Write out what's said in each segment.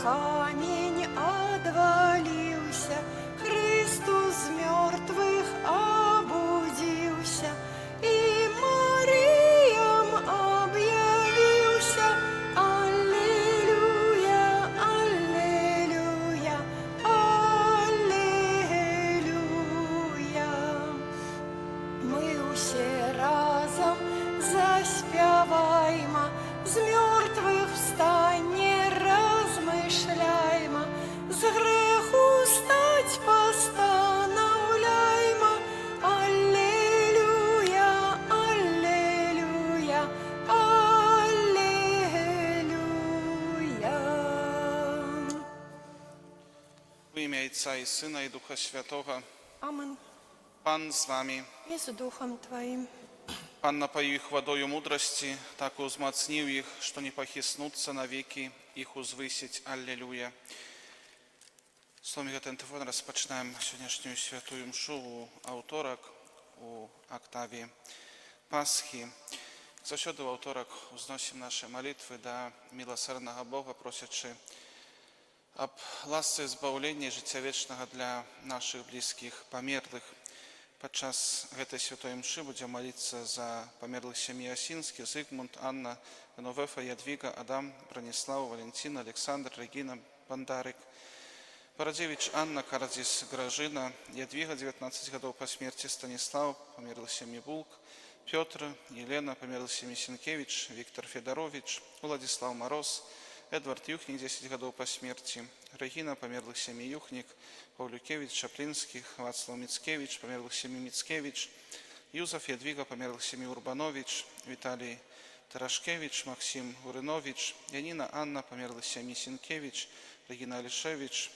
камень отвалился, Христос з мертвых обудился, и Мариям объявился. Аллилуйя, аллилуйя, аллилуйя. Мы усе разом заспяваймо, з мертвых встане размышляймо, з греху стать постановляймо. Аллилуйя, аллилуйя, аллилуйя. W imię Ojca i Syna i Ducha Świętego. Amen. Pan z wami. I z duchem Twoim. Pan napoił ich водою мудрости, так узмацнил их, что не похиснутся навеки, их узвысить. Аллилуйя. Словом, ten telefon rozpoczynamy dzisiejszą świętą mszę u autorek, u aktawie Paschy. Zawsze u autorek uznosimy nasze modlitwy do miłosiernego Boga, prosячи об ласce zbawienia życia wiecznego dla naszych bliskich pomierłych. Podczas tej świętej mszy będziemy modlić za pomierłych семьи Осинских, Zygmunt, Anna, Genovefa, Jadwiga, Adam, Bronisław, Valentina, Aleksander, Regina, Bondaryk, Paradziewicz, Anna, Kardzis, Grażyna, Jadwiga, 19 lat po śmierci, Stanisław, pomierłych семьи Bulk, Piotr, Jelena, pomierłych семьи Sienkiewicz, Wiktor Fedorowicz, Władysław Moroz, Edward Juchnik, 10 lat po śmierci, Regina, pomierłych семьи Juchnik, Pawliukiewicz, Czaplińskich, Wacław Mickiewicz, pomierłych семьи Mickiewicz, Józef, Jadwiga, pomierłych семьи Urbanowicz, Witalij Taraszkiewicz, Maksim Urynowicz, Janina, Anna, pomierłych семьи Sienkiewicz, Regina Aliszewicz,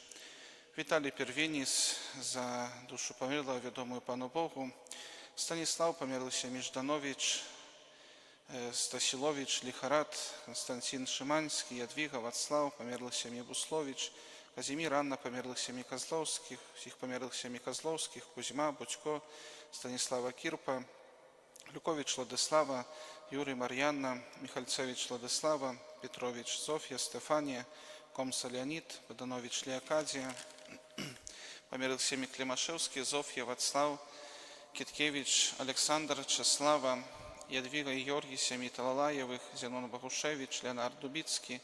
Witalij Perwinis, za duszę pomierłą, wiadomą Panu Bogu, Stanisław, pomierłych семьи Żdanowicz, Stasilowicz, Licharat, Konstantin Szymański, Jadwiga, Wacław, pomierłych семьи Buslowicz, Kazimir, Anna, pomierłych семьи Kozłowskich, всех померлых семьи Kozłowskich, Kuzma, Bućko, Stanisława Kirpa, Lukowicz Władysława, Юрий, Marianna, Michalcewicz Władysława, Pietrowicz Zofia, Stefania, Komsa Leonid, Bodanowicz Leokadia, pomierłych семьи Klimaszewskie, Zofia, Wacław, Kitkiewicz, Aleksander, Czesława, Jadwiga i Georgi, семьи Talalajewych, Zenon Boguszewicz, Leonard Dubicki,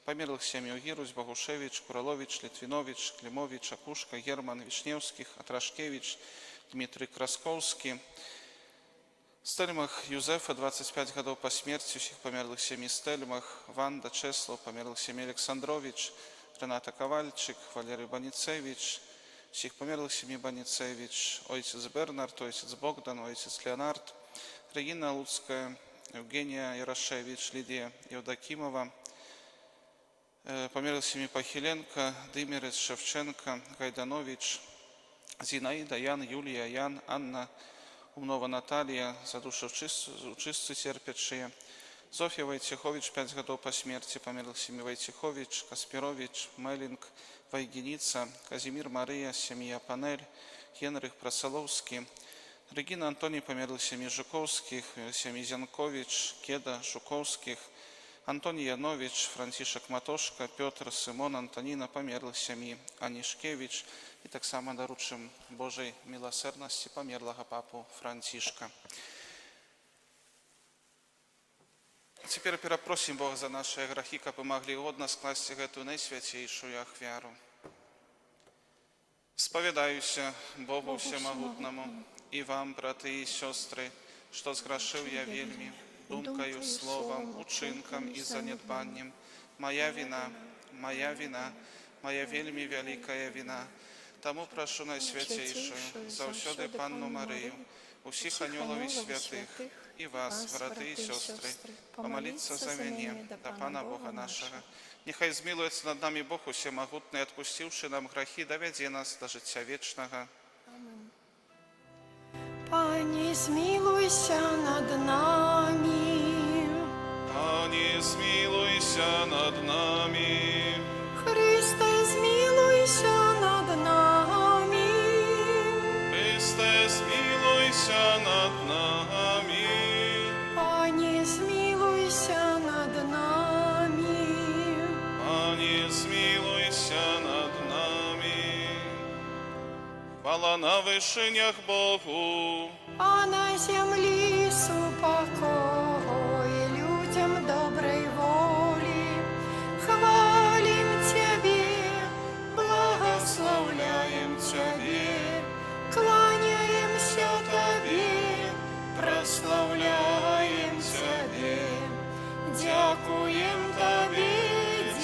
померлых семьи Огирусь, Богушевич, Куралович, Литвинович, Климович, Акушка, Герман Вишневских, Атрашкевич, Дмитрий Красковский. Стельмах Юзефа, 25 годов по смерти, всех померлых семьи Стельмах, Ванда, Чеслав, померлых семьи Александрович, Рената Ковальчик, Валерий Баницевич, всех померлых семьи Баницевич, отец Бернард, отец Богдан, отец Леонард, Регина Луцкая, Евгения Ярошевич, Лидия Евдокимова, померлых семьи Пахиленко, Дымерец, Шевченко, Гайданович, Зинаида, Ян, Юлия, Ян, Анна, Умнова Наталья, за душу чистую терпящие, Зофья Войтихович, 5 годов по смерти, померлых семьи Войтихович, Каспирович, Мелинг, Вайгеница, Казимир Мария, семья Панель, Генрих Просоловский, Регина Антоний, померлых семьи Жуковских, семьи Зянкович, Кеда, Жуковских, Антоний Янович, Франтишек Матошка, Петр, Симон, Антонина, померлых семьи Анишкевич, и так само доручим Божьей милосердности померлого папу Франтишка. Теперь перепросим Бога за наши грехи, как бы могли годно скласть эту наисвятейшую ахвяру. Споведаюся Богу Всемогутному и вам, браты и сестры, что сгрешил я вельми, думкою, словом, учинком и занедбанием. Моя вина, моя вельми великая вина. Тому прошу Найсвятейшую, завсёды Панну Марию, у всех ангелов и святых, и вас, браты и сестры, помолиться за меня, до Пана Бога нашего. Нехай змилуется над нами Бог Всемогутный, отпустивший нам грехи, доведи нас до життя вечного. Пане, смилуйся над нами. Пане, смилуйся над нами. Христе, смилуйся над нами. Христе, смилуйся над нами. Пане, смилуйся над нами. Пане, смилуйся хвала на вышинях Богу. А на землі супокой людям доброй воли. Хвалим Тебе, благословляем Тебе, кланяемся Тебе, прославляем Тебе, дякуем Тебе,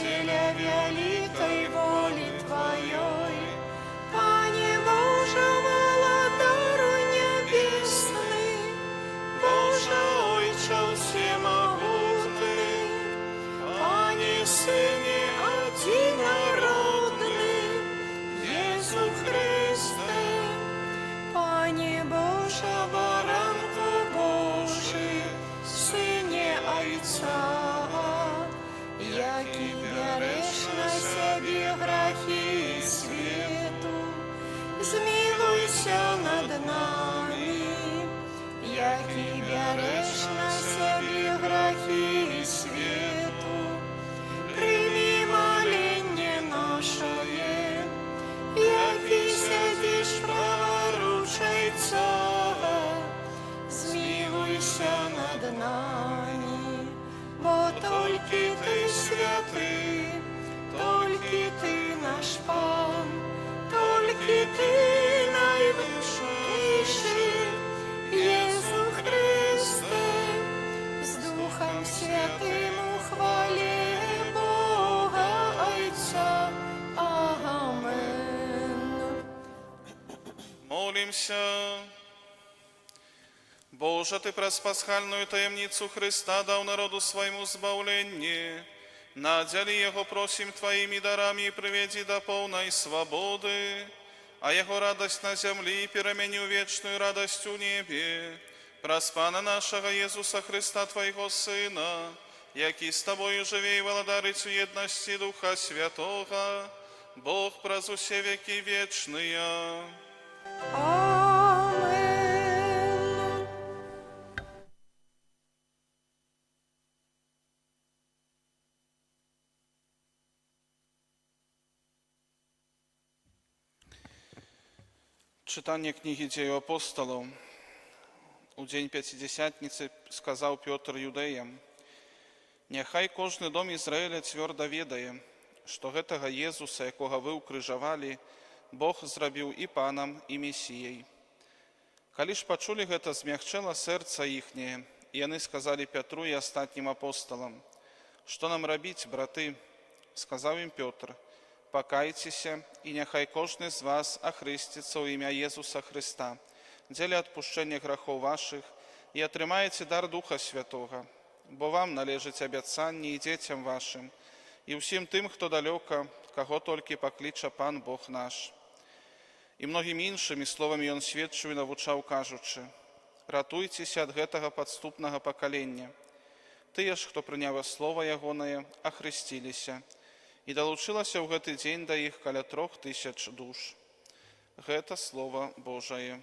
деля великой воли Твоей. Пане Боже, владару небесный, Боже, Ойче всемогутный, Пане Сыне одинородный, Иису Христе, Пане Боже, баранку Божий, Сыне Отца, який береш на себе грехи свету, змилуйся над нами, який береш на себе грехи свету, прими моление наше, який сидиш праворучий Цар, змилуйся над нами, бо тільки Ти святий, тільки Ти наш Пан, тільки Ти найвищий, Єсу Христе, з Духом Святим у хвалі Бога Отця. Амен. Молимся. Боже, Ты праз пасхальную таемницу Христа дал народу своему избавление. Надели Его, просим, Твоими дарами и приведи до полной свободы, а Его радость на земле перемени в вечную радость в небе. Праз Пана нашего Иисуса Христа, Твоего Сына, який с Тобою живе и владарить в едности Духа Святого, Бог праз усе веки вечные. Амен. Czytanie Kniги Dzieł Apostolów. У день Пятидесятницы сказал Петр юдеям: «Няхай кожны дом Израиля твердо ведае, што гэтага Езуса, якога вы укрыжавалі, Бог зрабіў і Панам, і Месіяй». Калі ж пачулі гэта, змягчэла сэрца іхняе, і яны сказалі Петру і астатнім апосталам: «Што нам рабіць, браты?» Сказаў ім Петр: «Пакайцеся, і няхай кожны з вас ахрысціцца ў імя Езуса Христа, дзеля адпушчэння грахоў вашых, і атрымаеце дар Духа Святога, бо вам належыць абяцанне і дзецям вашым, і ўсім тым, хто далёка, каго толькі пакліча Пан Бог наш». І многімі іншымі словамі ён сведчыў і навучаў, кажучы: «Ратуйцеся ад гэтага падступнага пакалення». Тыя ж, хто прыняў слова ягонае, ахрысціліся, і далучылася ў гэты дзень да іх каля 3000 душ. Гэта Слово Божае.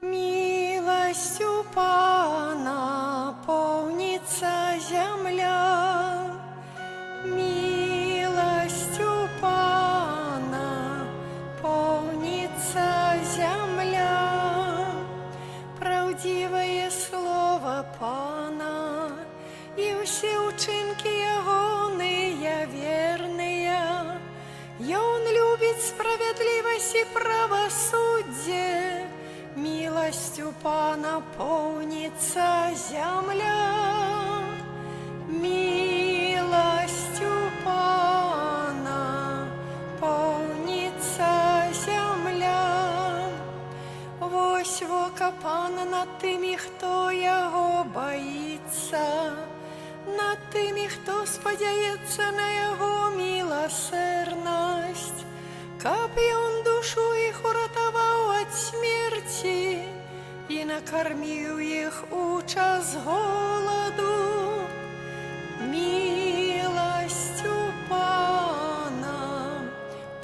Милостью Пана полнится земля, милостью Пана полнится земля. Правдивое слово Пана, и все учинки ягоные верные. И Он любит справедливость и правосудие. Милостью Пана полнится земля, милостью Пана полнится земля. Вось вока Пана над тими, хто Його боїться, над тими, хто сподяється на Його милосердність, каб Он душу їх уратував від смерті і накормив їх у час голоду. Милостью Пана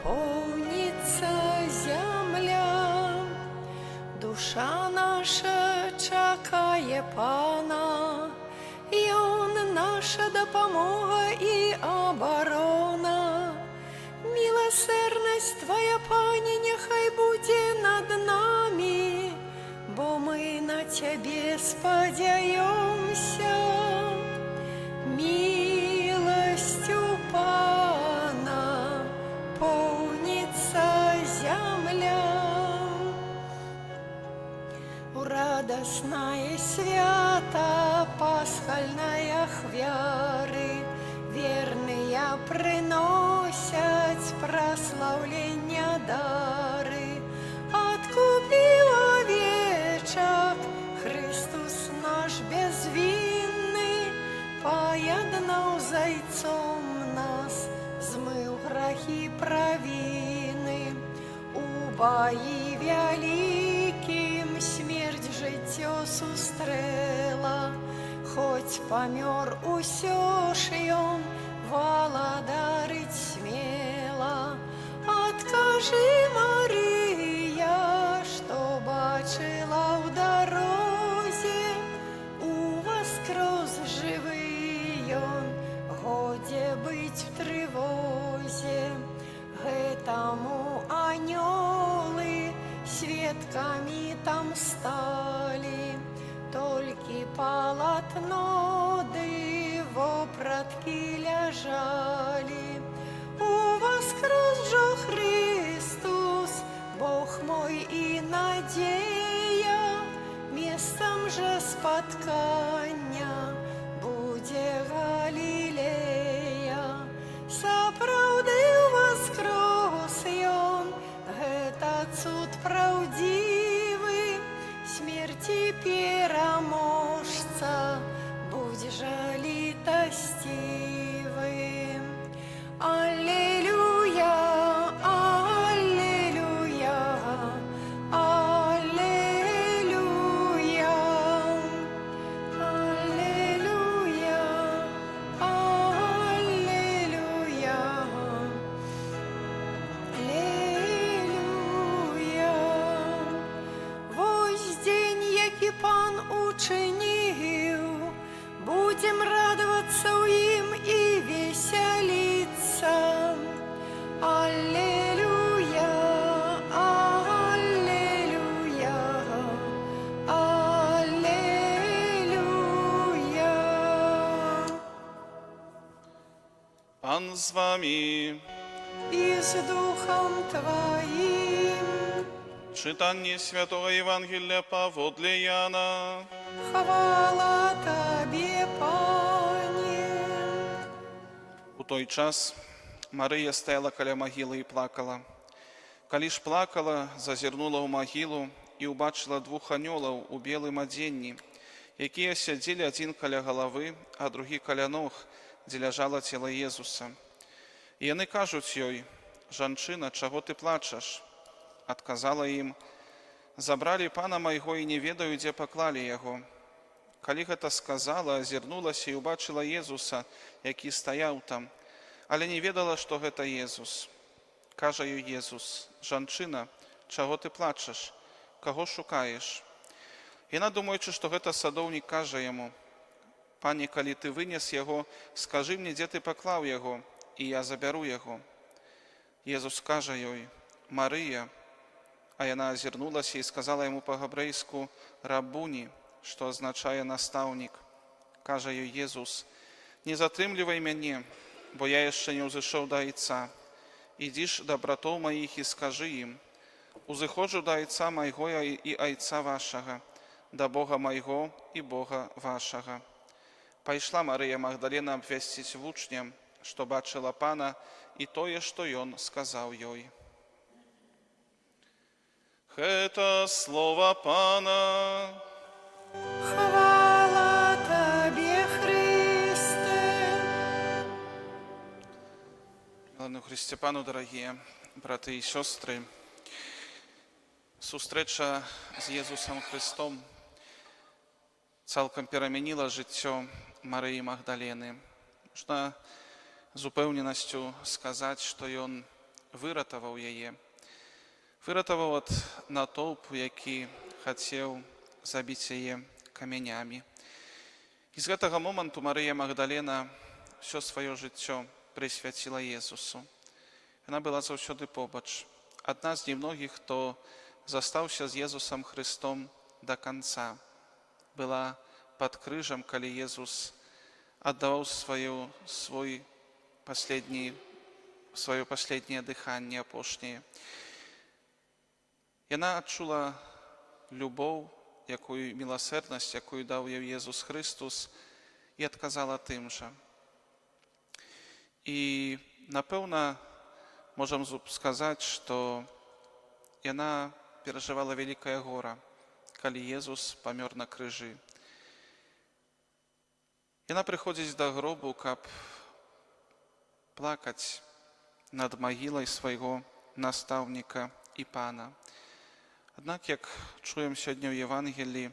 полнится земля, душа наша чекає Пана, і Он наш наша дапамога і абарона. Міласерднасць Твоя, Пане, няхай будзе над намі, бо мы на Цябе спадзяёмся. Міласцю Пана поўніцца зямля. У радасное свята пасхальная ахвяры верныя прыносяць праслаўлення дары. Адкупіў авечак Христус наш безвінны, паяднаў зайцом нас, змыў грахі правіны. У баі вялікім смерць жыццё сустрэла, хоць памёр, усё ж ён валадарыць смела. Адкажы, Марыя, што бачыла ў дарозе, уваскрос жывы ён, годзе быць в трывозе. Гэтаму анёлы сведкамі там сталі, толькі палатно ды вопраткі ляжалі. Уваскрос жа Христус, Бог мой і надзея, месцам жа спаткання будзе Галілея. Сапраўды уваскрос ён, гэта цуд праўдзівы, смерці пераможца, будзь жа літасцівы. Аллелуя, аллелуя, аллелуя, аллелуя, аллелуя, аллелуя. Вось дзень, які Пан учыніў, будзем радавацца ў ім і весяліцца. Аллелуя, аллелуя, аллелуя. Pan z wami. І з Духом Твоим. Czytanie Świętego Ewangelia powodle Jana. Хвала Табе, Пане. У той час Марыя стаяла каля магілы і плакала. Калі ж плакала, зазірнула ў магілу і ўбачыла двух анёлаў у белым адзенні, якія сядзелі адзін каля галавы, а другі каля ног, дзе ляжала цела Езуса. І яны кажуць ёй: «Жанчына, чаго ты плачаш?» Адказала ім: «Забралі Пана майго і не ведаю, дзе паклалі яго». Калі гэта сказала, азірнулася і ўбачыла Езуса, які стаяў там, але не ведала, што гэта Езус. Кажа ёй Езус: «Жанчына, чаго ты плачаш? Каго шукаеш?» Яна, думаючы, што гэта садоўнік, кажа яму: «Пане, калі ты вынес яго, скажы мне, дзе ты паклаў яго, і я забяру яго». Езус кажа ёй: «Марыя». А яна азірнулася і сказала яму па-габрэйску: «Рабуні», што азначае настаўнік. Кажа ёй Езус: «Не затрымлівай мяне, бо я яшчэ не ўзышоў да Айца. Ідзі ж да братоў маіх і скажы ім: узыходжу да Айца майго і Айца вашага, да Бога майго і Бога вашага». Пайшла Марыя Магдалена абвясціць вучням, што бачыла Пана і тое, што ён сказаў ёй. Гэта слова Пана. Хвала Табе, Христе. Ладно, Христе Пану, дорогие браты і сёстры, сустрэча з Езусам Христом цалкам перамяніла жыццё Марыі Магдалены. Можна з упэўненасцю сказаць, што ён выратаваў яе. Выратаваў ад натоўпу, які хацеў забіць яе камянямі. І з гэтага моманту Марыя Магдалена ўсё сваё жыццё прысвяціла Езусу. Яна была заўсёды побач. Адна з немногіх, хто застаўся з Езусам Христом да канца. Была пад крыжам, калі Езус аддаваў сваё паследняе дыханне апошняе. Яна адчула любоў, міласэрнасць, якую даў ёй Езус Христус, і адказала тым жа. І, напэўна, можам сказаць, што яна перажывала вялікае гора, калі Езус памёр на крыжы. Яна прыходзіць да гробу, каб плакаць над магілай свайго настаўніка і пана. Аднак, як чуем сёння ў Евангеліі,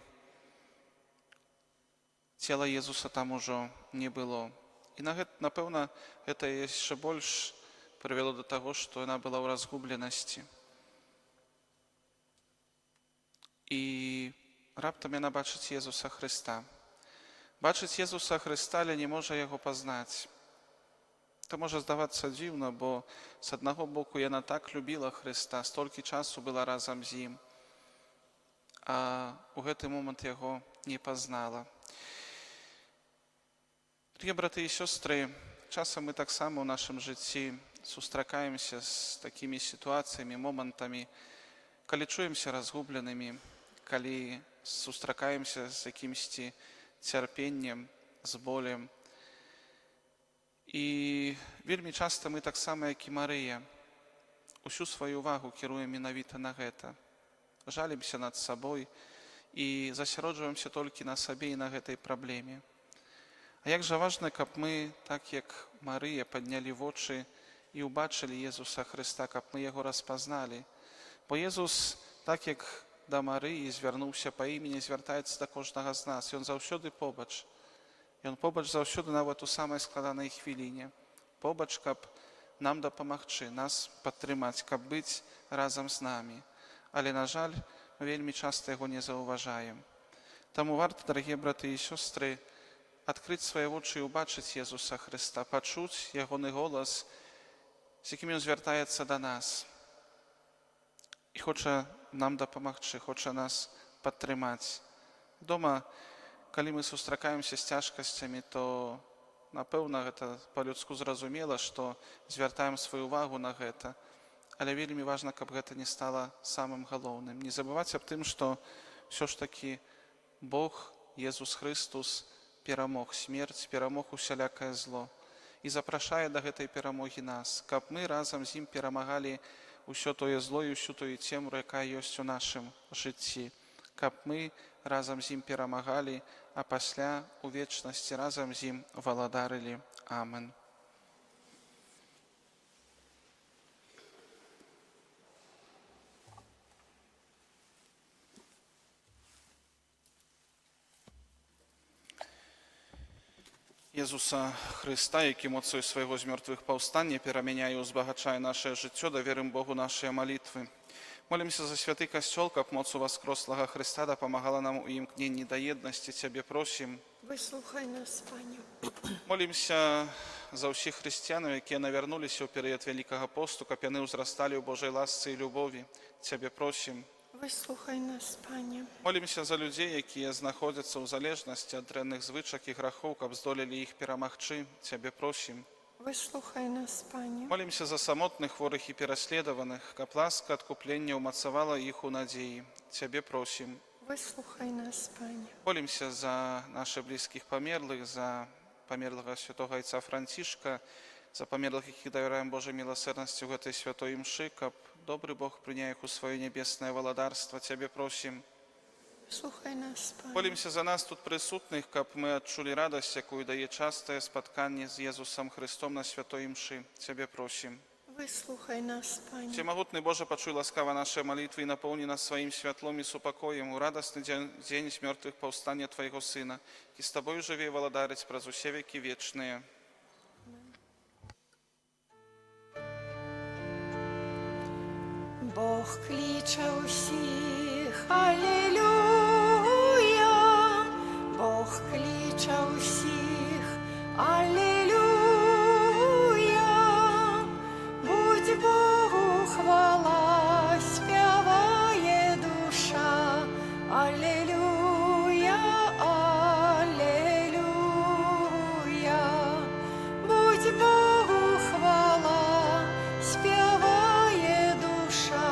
цела Езуса там ужо не было. І, напэўна, гэта яшчэ больш прывяло да таго, што яна была ў разгубленасці. І раптам яна бачыць Езуса Хрыста. Бачыць Езуса Хрыста, але не можа яго пазнаць. To może zdawać się dziwno, bo z jednego boku ona tak lubiła Chrysta, stolki czasu była razem z Nim, a u ten moment Jego nie poznała. Drogie braty i siostry, czasem my tak samo w naszym życiu spotykamy się z takimi sytuacjami, momentami, kiedy czujemy się rozgubionymi, kiedy spotykamy się z jakimś cierpieniem, z bolem. І вельмі часта мы таксама, як і Марыя, усю сваю увагу кіруем менавіта на гэта. Жалімся над сабой і засяроджваемся толькі на сабе і на гэтай праблеме. А як жа важна, каб мы, так як Марыя, паднялі вочы і ўбачылі Езуса Хрыста, каб мы яго распазналі. Бо Езус, так як да Марыі звярнуўся па імені, звяртаецца да кожнага з нас. Ён заўсёды побач. Ён побач заўсёды нават у самай складанай хвіліне. Побач, каб нам дапамагчы, нас падтрымаць, каб быць разам з намі. Але, на жаль, мы вельмі часта яго не заўважаем. Таму варта, дарагія браты і сёстры, адкрыць свае вочы і ўбачыць Езуса Хрыста, пачуць ягоны голас, з якім ён звяртаецца да нас. І хоча нам дапамагчы, хоча нас падтрымаць. Дома, калі мы сустракаемся з цяжкасцямі, то, напэўна, гэта па-людску зразумела, што звяртаем сваю увагу на гэта. Але вельмі важна, каб гэта не стала самым галоўным. Не забываць аб тым, што ўсё ж такі Бог, Езус Христус, перамог смерць, перамог усялякае зло. І запрашае да гэтай перамогі нас, каб мы разам з ім перамагалі ўсё тое зло і ўсю тую цемру, якая ёсць у нашым жыцці. Каб мы разам з ім перамагалі, а пасля у вечнасці разам з ім валадарылі. Амен. Jezusa Chrysta, jaki mocą swojego z mертвых powstanie переменяє i uzbagaczaje nasze życie, довіримо Богу наші молитви. Молимся за святий Костел, каб моцу воскреслого Христа допомагала нам у імкненні до єдності. Тебе просим. Вислухай нас, Пані. Молимся за всіх християн, які навернулися у період Великого посту, каб вони узростали у Божій ласці і любові. Тебе просим. Вислухай нас, Пані. Молимся за людей, які знаходяться у залежності від древних звичок і грехов, каб здолели їх перемогти. Тебе просим. Вислухай нас, Пані. Молимся за самотних, хворих і переслідуваних, каб ласка откуплення умацовала їх у надії. Тебе просим. Вислухай нас, Пані. Молимся за наших близьких померлих, за померлого святого отца Францишка, за померлих, яких довіряємо Божій милосердності в этой святой мши, каб добрый Бог принял их у свое небесное володарство. Тебе просим. Слухай нас, Пані. Молимся за нас тут присутних, каб ми відчули радость, яку дає часте споткання з Єсусом Христом на святой мши. Тебе просим. Вислухай нас, Пані. Всемогутний Боже, почуй ласкаво наши молитвы и наполни нас своим светлом и супокоем у радостный день из мертвых повстания Твоего Сына, и с Тобою живи и володарить праз усе веки вечные. Бог кличе усіх, алілюя, Бог кличе усіх. Аллилуйя, будь Богу хвала, співає душа. Аллилуйя, аллилуйя, будь Богу хвала, співає душа.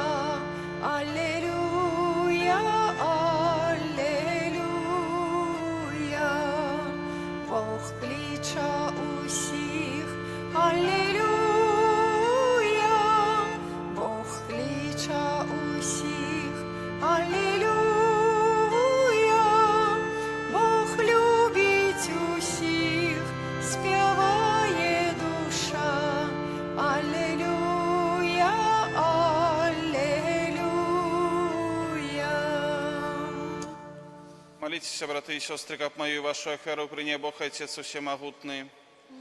Аллилуйя, аллилуйя, Бог кличе усіх. Аллилуйя, Бог кличе усіх. Аллилуйя, Бог любить усіх, співає душа. Аллилуйя, аллилуйя. Молитесь, браты и сестры, как мою и вашу ахвяру прине Бог Отец Всемогутный.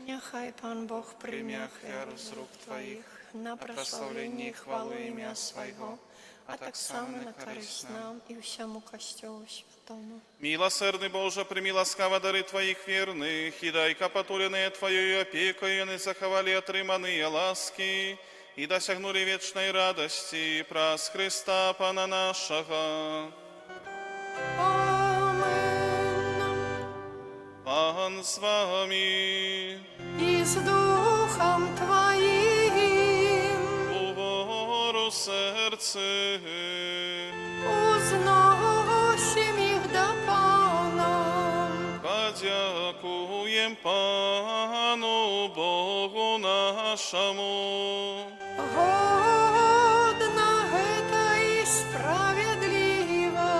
Нехай Пан Бог Прими прийме ахвяру з рук Твоїх, на прославлення і хвалу ім'я Свого, а так само на користь нам і всьому Костьолу Святому. Милосердный Боже, прими ласкаво дары Твоих верных, и дай капотуленные Твоею опекою, не заховали отрыманные ласки, и досягнули вечной радости, праз Христа Пана нашего. Амен. Пан с вами, І з Духом Твоїм увору серце. узносим їх до Пана. Подякуем Пану Богу нашему. Годно гэта і справедлива.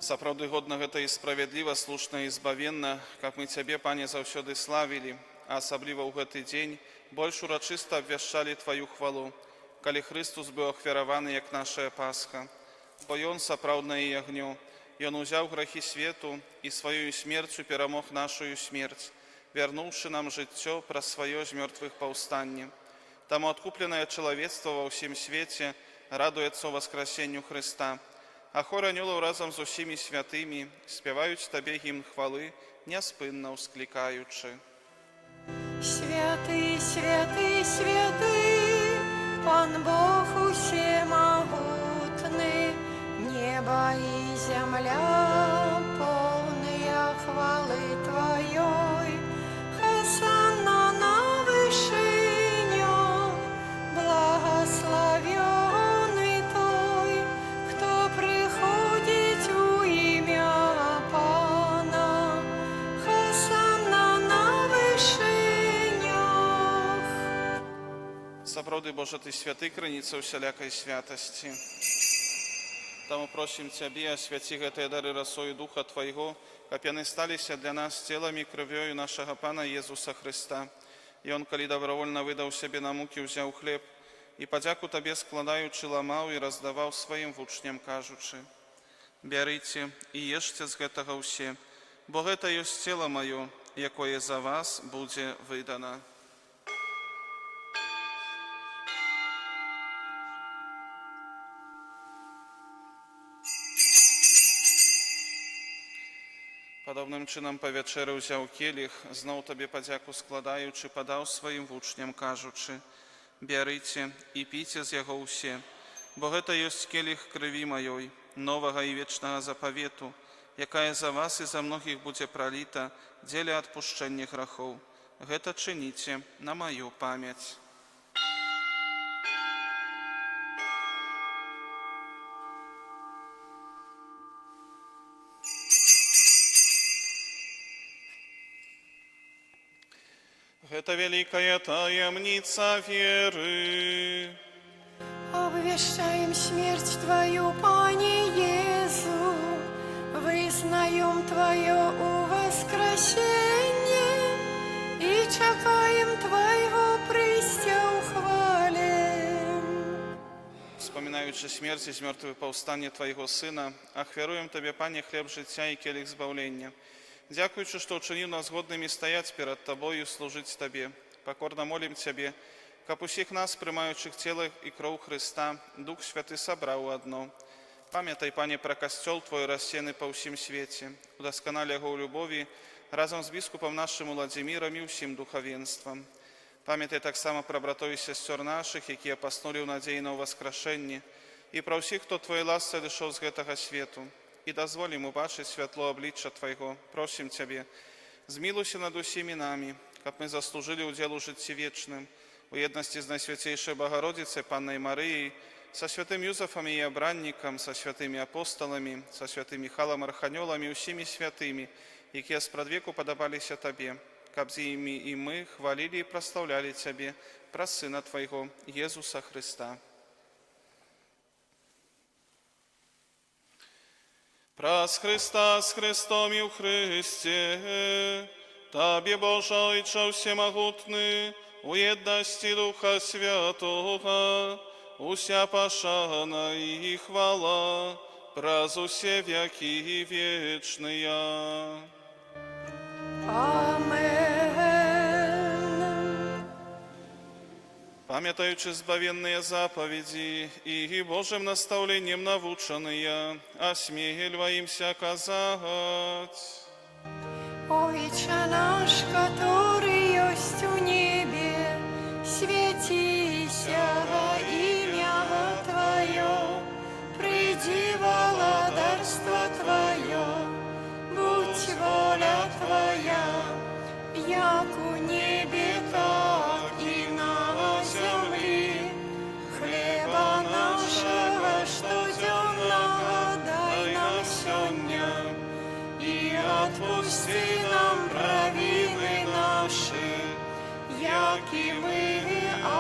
Сапраўды годна гэта і справядліва, слушна і збавенна, как мы Цябе, Пане, заўсёды славілі, а асабліва ў гэты дзень больш урачыста абвяшчалі Тваю хвалу, калі Христус быў ахвяраваны як нашая Пасха. Бо Ён сапраўднае ягнё, Ён узяў грахі свету і сваёю смерцю перамог нашую смерць, вярнуўшы нам жыццё праз сваё з мёртвых паўстанне. Таму адкупленае чалавецтва ва ўсім свеце радуецца воскресенню Христа, а хор анёлаў разам з усімі святымі спяваюць Табе гімн хвалы, няспынна ўсклікаючы. Святый, святый, святый, Пан Бог усемогутный, небо и земля полные хвалы Твоей. Хосанна на вышинях, благословенный Той, кто приходит у имя Пана. Хосанна на вышинях. Сапраўды, Божа, Ты святы, крыніца ўсялякай святасці. Таму просім Цябе, асвяці гэтыя дары расою Духа Твайго, каб яны сталіся для нас целамі і крывёю нашага Пана Езуса Христа. І Он, калі добровольна выдаў сябе на мукі, узяў хлеб і падзяку Табе складаючы ламаў і раздаваў сваім вучням, кажучы: «Бярыце і ешце з гэтага ўсе, бо гэта ёсць цела маё, якое за вас будзе выдана». Падобным чынам па вячэры ўзяў келіх, зноў Табе падзяку складаючы, падаў сваім вучням, кажучы: «Бярыце і піце з яго ўсе, бо гэта ёсць келіх крыві маёй, новага і вечнага запавету, якая за вас і за многіх будзе праліта дзеля адпушчэння грахоў. Гэта чыніце на маю памяць». Гэта вялікая таямніца веры. Обвещаем смерть Твою, Пане Иезу, вызнаем Твое воскресение и чекаем Твоего прыцця ў хвале. Вспоминаючи смерть і з мертвых паўстанне Твайго Сына, ахвяруем Табе, Пане, хлеб жыцця і келіх збаўлення. Дзякуючы, што ўчыніў нас годнымі стаяць перад Табою і служыць Табе. Пакорна молім Цябе, каб усіх нас, прымаючых цела і кроў Христа, Дух Святы сабраў у адно. Памятай, Пане, пра касцёл Твой рассеяны па ўсім свеце, удасканалі яго ў любові, разом з біскупом нашим Владимиром і усім духовенством. Пам'ятай так само про братов і сестер наших, які поснули в надії на воскрешення, і про всіх, хто Твоєю ласкою дійшов з гэтага світу. І дозволь їм убачити світло обличчя Твоєго. Просим Тебе, змилуйся над усіми нами, каб ми заслужили удел у житті вічним, у єдності з Найсвятейшей Богородицей, Панною Марією, со святым Юзефом и обранником, со святыми апостолами, со святым Михаилом Арханелом и всеми святыми, які спрадвеку подобалися Тебе, каб з ими и мы хвалили и прославляли Тебе, про Сына Твоего, Иисуса Христа. Прас Христа с Христом и в Христе, Тебе, Боже, Отче всемогутный, у едности Духа Святого, уся пошана и хвала, праз усе веки вечные. Амен. Памятаючи збавенные заповеди и Божьим наставлением навученные, осмеливаемся казать. Отче наш, который есть у небе, светися имя Твое, приди владарство Твое, будь воля Твоя, як у небе, так и на земле. Хлеба нашего штоденного дай нам сегодня, и отпусти нам провины наши, яки мы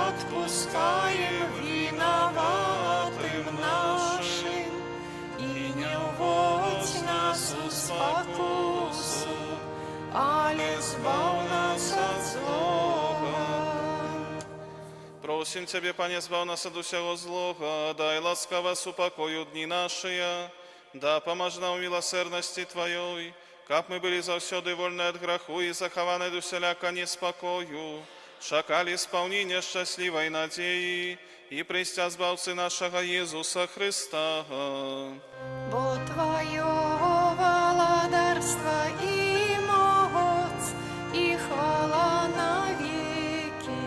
отпускаем виноватым нашим, и не уводь нас в спокусу, але збав нас от злого. Просим Тебе, Пане, збав нас от усього злого, дай ласкаво супокою дни наши, да поможи нам в милосердности Твоей, как мы были завсёды вольны от греху и захованы до вселяка неспокою, шакали исполнение счастливой надеи и пристя збавцы нашего Иисуса Христа. Бо Твое владарство и моц, и хвала навеки.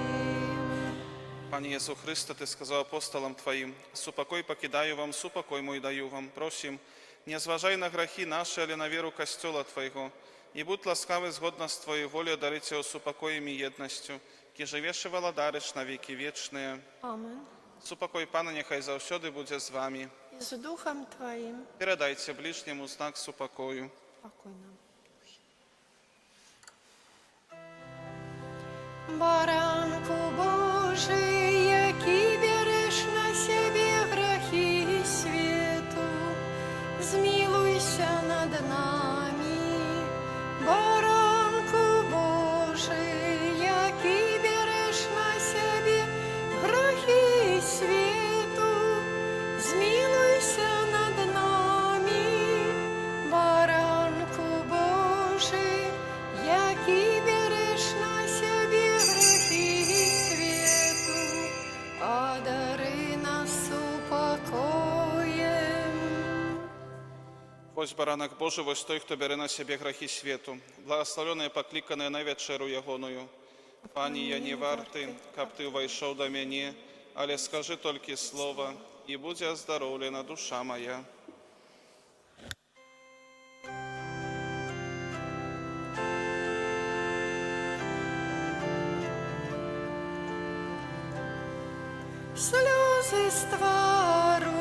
Пане Иисус Христе, Ты сказал апостолам Твоим, «Супокой покидаю вам, супокой мой даю вам». Просим, не зважай на грехи наши, але на веру Костела Твоего, и будь ласкавый згодно с Твоей волей дарить Его супокоем и едностью, ки живеш и владариш на веки вечные. Амен. Супокой Пана нехай завсёды буде з вами. И с Духом Твоим. Передайте ближнему знак супокою. Покой нам. Баранку Божий, який береш на себе грехи свету, змилуйся над нами. Баранку Божий, який береш на себе грехи свету, змилуйся над нами. Баранку Божий, який береш на себе грехи свету, одари нас упокоем. Ось баранок Божий, ось той, хто бере на себе грехи світу, благословенне, покликане на вечеру Ягоною. Пані, я не вартий, каб Ти увійшов до мене, але скажи тільки слово, і буде оздоровлена душа моя. Слезы с твару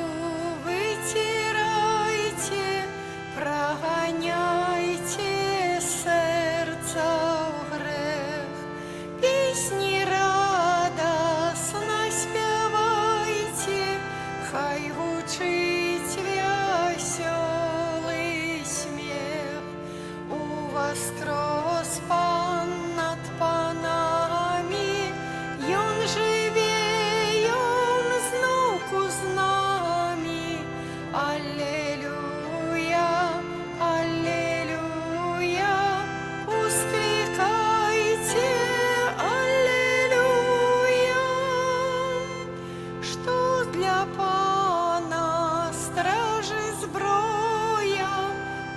вытирайте, прогоняйте сердца в грех, песни радостно спевайте, хай гучить веселый смех. У воскрес Пан над панами, Ён живе, з нами. Аллилуйя, аллилуйя, ускликайте, аллилуйя. Что для Пана стражи зброя,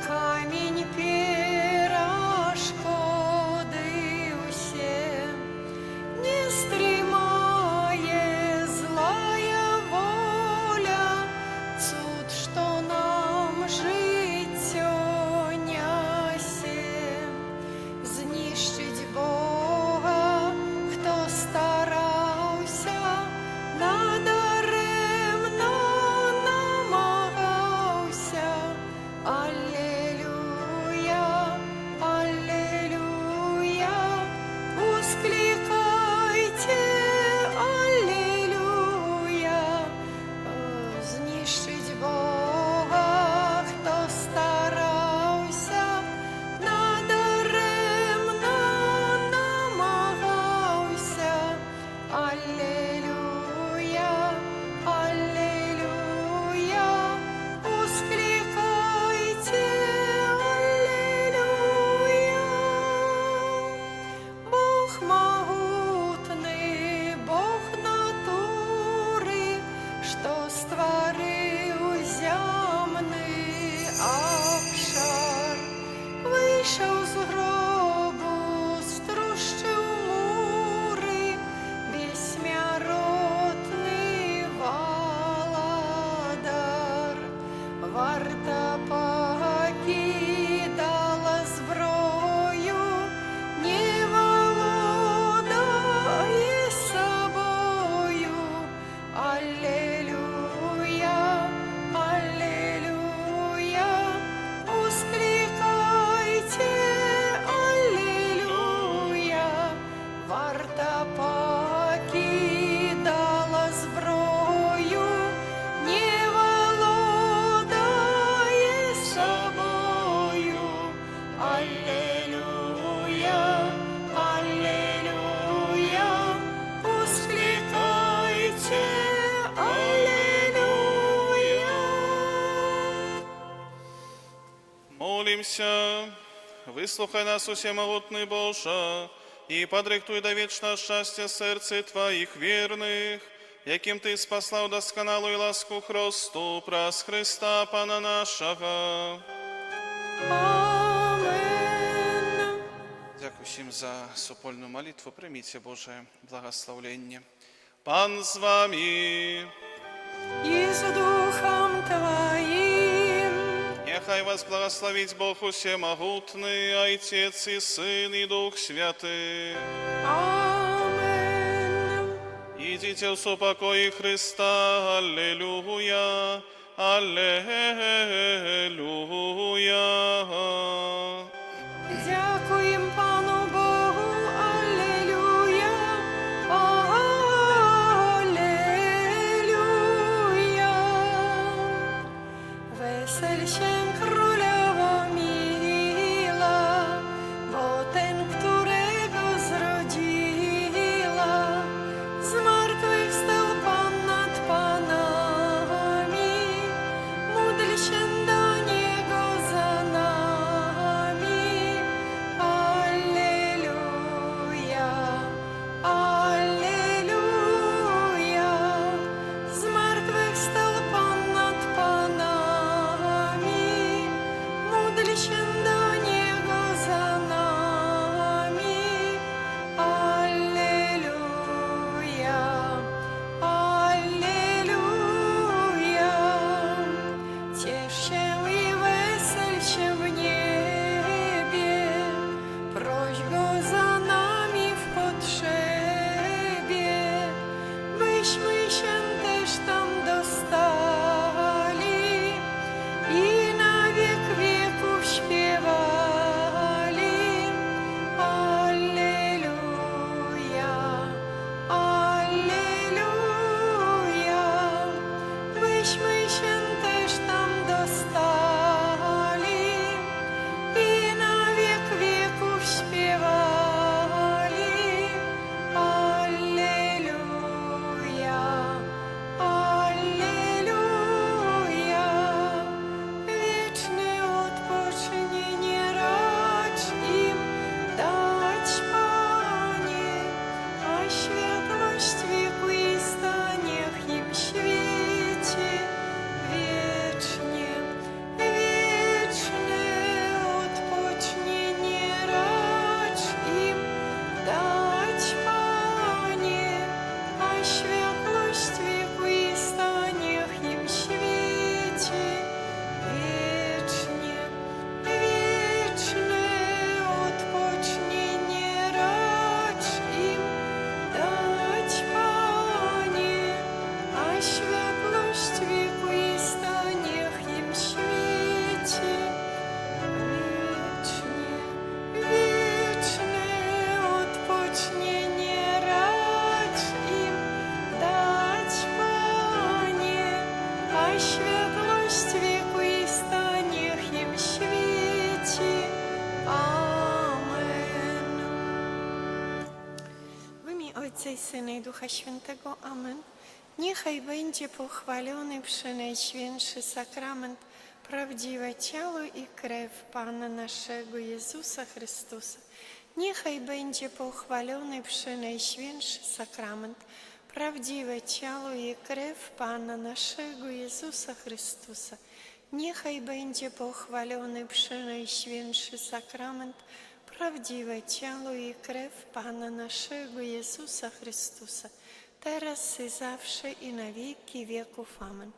камень пирожков варта покидала зброю, не володає собою. Аллилуйя, аллилуйя, ускликайте, аллилуйя, варта покидала зброю, не володає собою. Аллилуйя, аллилуйя, ускликайте, аллилуйя. Молимся, выслухай нас, усемогутный Боже, и подрыхтуй до вечного счастья сердце Твоих верных, яким Ты спасла досконалую ласку Христу, праз Христа Пана нашего. Amen. Дякую всім за супольну молитву. Прийміть Боже благословення. Пан з вами. И с Духом Твоим. Нехай вас благословить Бог усемогутный, Отец и Сын и Дух Святый. Amen. Идите в супокое Христа. Аллилуйя. Аллилуйя. Дякуем Пану Богу, аллилуйя, аллилуйя. Weselь się Królowo miła, bo ten, którego zrodziła, zmartwychwstał Pan nad panami, módl się do Niego za nami. Alleluja, alleluja, zmartwychwstał Pan nad panami, módl się do Niego za nami. Alleluja, alleluja, ciesz się i wesel się w niebie, proś Go za nami w potrzebie, byśmy się też tam dostali i na wiek wieków śpiewali. Alleluja, alleluja, byśmy się też tam dostali i na wiek wieków śpiewali. Alleluja, alleluja, wieczne odpoczynienie racz im dać, Panie, a światłość wiekuista niech im świeci wiecznie. Wieczne odpoczynienie racz im dać, Panie, a światłość wiekuista niech im świeci wiecznie. Wieczne odpoczynienie racz im dać, Panie, a światłość wiekuista niech im świeci wiecznie. Wieczne odpoczynienie racz im dać, Panie, a światłość wiekuista niech im świeci. Amen. W imię Ojca i Syna i Ducha Świętego. Amen. Niechaj będzie pochwalony przenajświętszy sakrament, prawdziwe ciało i krew Pana naszego Jezusa Chrystusa. Niechaj będzie pochwalony przenajświętszy sakrament, prawdziwe ciało i krew Pana naszego Jezusa Chrystusa. Niechaj będzie pochwalony przenajświętszy sakrament, prawdziwe ciało i krew Pana naszego Jezusa Chrystusa. teraz i zawsze, i na wieki wieków. Amen.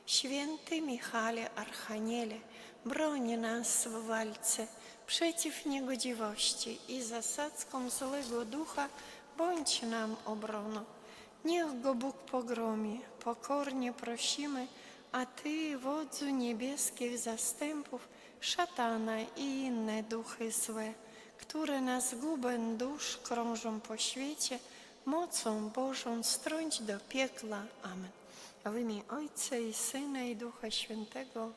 Święty Michale Archaniele, broni nas w walce przeciw niegodziwości i zasadzkom złego ducha, bądź nam obroną. Niech go Bóg pogromi, pokornie prosimy, a Ty, wodzu niebieskich zastępów, szatana i inne duchy złe, które na zgubę dusz krążą po świecie, mocą Bożą strąć do piekla. Amen. A w imię Ojca i Syna i Ducha Świętego.